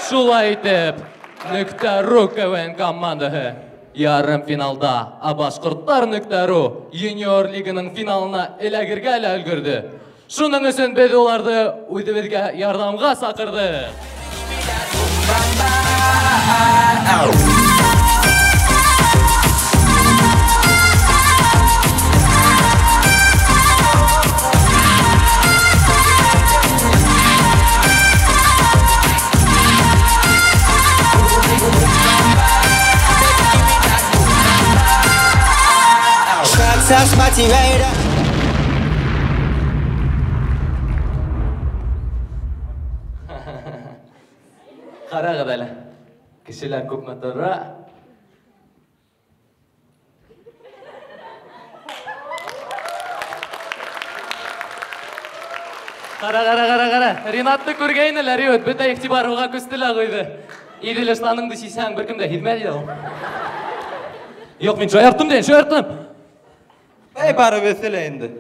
Шулай итеп, Нүктеру көен командаһы ярым финалда Башкортлар Нүктеру юниор лигының финалына эләгергә лә өлгерде. Шуның өчен без уларны үзебезгә ярдәмгә сакырдык. Қарағыд әлі, кішілер көп мәтірі. Қара. Ринатты көргейнілер өт, бүті ектибаруға көстілі қойды. Еділі штаныңды сейсәң бір кімді хидмәді ел. Yok, мен шойарттым дейін, шойарттым. Ey bari vesile indi.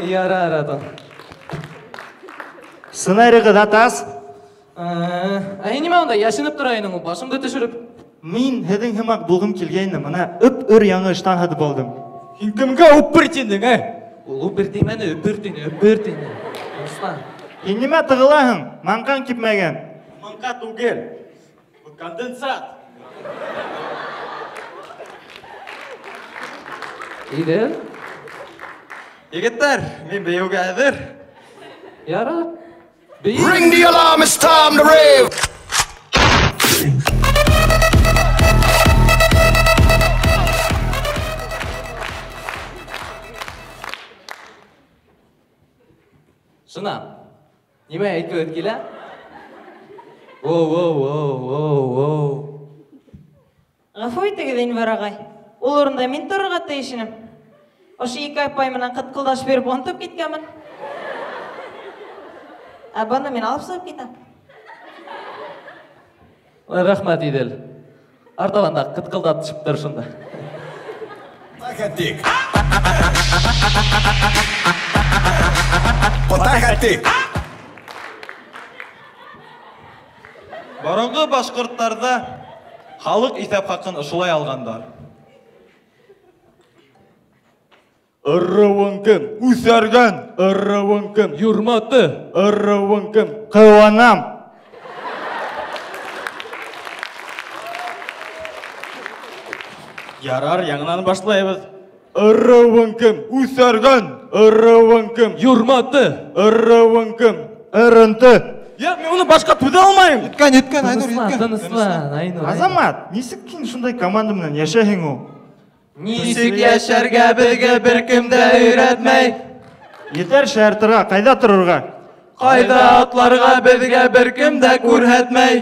Yara. Сценарийға датас. Неме онда, яшынып тұрайының, башымды түшіріп. Мен хедің хымақ болғым келгейні, мұна үп-үр яңы іштан хады болдым. Кімге үп-біртендің, Ол үп-біртемені, үп-біртені. Неме тығылағын, манқан кепмәген. Манқа түгел. Bu конденсат. İdil. Yigitler, men beyuga hazır. Yara. Ring the alarm, it's time to rave. Şuna. Nime aytib o'tgila? Wow. Ғафу етігіден бар ағай. Ол орында мен тұрға тейшінім. Ошы 2 апай менен қытқылдаш беріп онтып кеткенмін. Баны мен алып сауып кетем. Рахмат Идил. Артабанда қытқылдап түшіп тұр шында. Борынгы башкорттарда халық исәп хакын ушулай алгандар. Ырыуын кім? Үсәрген. Ырыуын кім? Юрматы. Ырыуын кім? Қыуанам. Ярар, яңынан башлайбыз. Ырыуын кім? Үсәрген. Ырыуын кім? Юрматы. Ырыуын кім? Ырынты. Мен оны башқа төзе алмайым. Еткен, Айнұр, Тыныслан, Айнұр. Азамат, несік кейін шындай команда менен яшайын ол? Нисік яшәргә бізге бір кімді үйретмей. Етер шәртіға, қайда тұрырға? Қайда атларға бізге бір кімді көрһәтмей.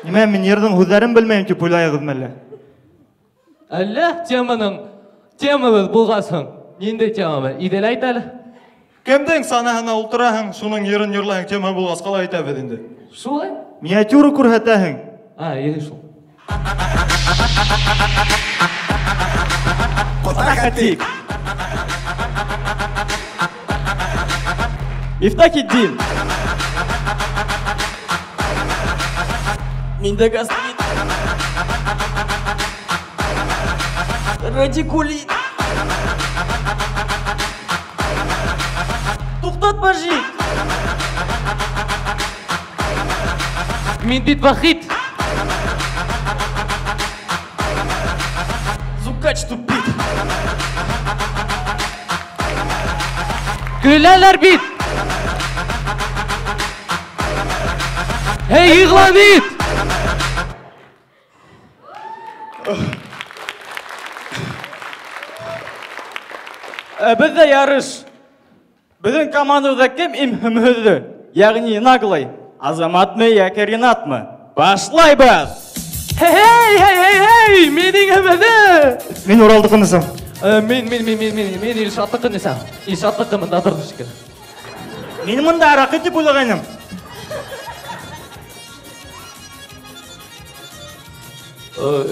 Неме мен ердің хүдәрін білмейм деп ойлайығыз мәлі. Әлі темамыз болғасың. Ненде темамы? Идел айталы. Кемдің санағына ұлтыраһың, шуның ерін юрлайың тема болғас қалай айтабыз енді. Шулай? Миниатюра көрһәтәһең. Еді шул. Котахатик. Ифтахиддин. Минде гастрит. Радикулит. Туктатма жить. Миндит вахит. Зукач тупит. Güllerler bit. Hey yığlan it. Bizde yarış. Bizim komandada kim imhümhüzdü? Yani naglay. Azamat mı ya Rинат mı? Başlayız. Hey, mening emedi. Мен оралдықынысым. Men İlşatlıqын esam. İlşatlıqымын да тұрды шекер. Мен мұнда арақы деп ойлағайным.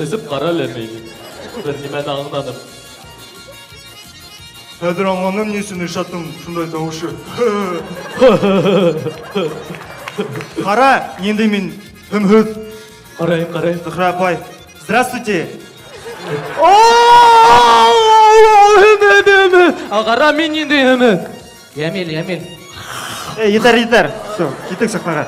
Үзіп қара ләмейді. Бір немен аңданып. Қазір аңғаным несін Илшаттың шындай тауышы. Қара, енді мен Үміт. Қарайым. Зухра апай. Здравствуйте. Ағара мен енді үміт. Ямел. Етер. Все, кеттік сахнаға.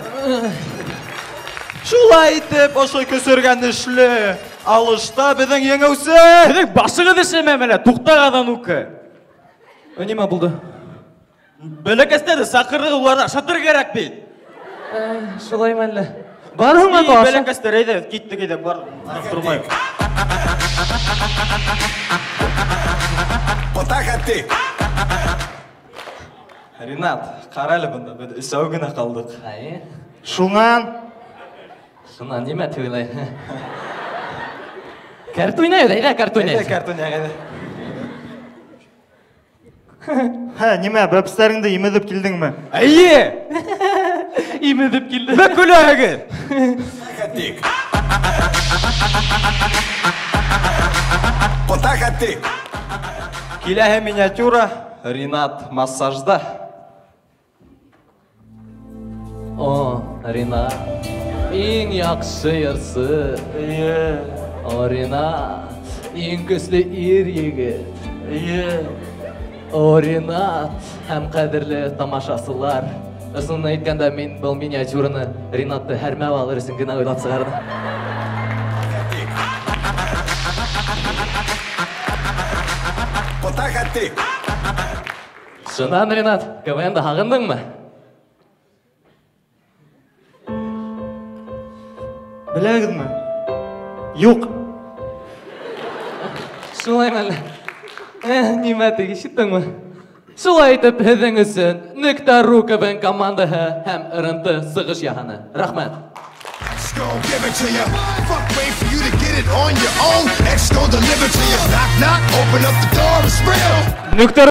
Шулай итеп, ошо көсөргән эшле. Алышта безнең еңеүсе. Сенің башыңы дешеме мене, туқтағадан уқы. Неме болды? Бөлек әстеді, сақырды оларда шатыр керек бейт. Шулай мәлі. Барың ма тоғашы? Бөлек әстер ейді, кеттік ейді, бар. Тұрмайым. Потахати. Ринат, қарайлы бұнда, біз үсәу гына қалдық. Айы. Шуңан. Шынан неме түйілай? Кәрт ойнайды, айда кәрт ойнайды. Картон яғады. Неме, бәпістәріңді емедіп келдің ме? Әйе! Имедіп келді. Бәк күләгі! Потахати. Киләһе миниатюра, Ринат массажда. О, Ринат. Ең яқшы ерсі. О, Ринат. Ең көслі ер егіт. О, Ринат. Һәм қадірлі тамашасылар. Ұсын айтканда мен бұл миниатюраны Ринатты әрмәу алырысын гына ойлап сығарды. Потахати. Шынан, Ринат, КВНді хағындың ма? Біләгіз ме? Юқ. Шулай мәлі. Неметігі шыттың ма? Шулай етіп һеҙҙең өсөн Нүкта.ру КВН командаһы һәм ырынты сығыш яһаны. Рахмәт. X gon' give it to ya. Fuck, wait for you to get it on your own. X gon' deliver to ya. Knock, knock, open up the door, it's real. Нүкта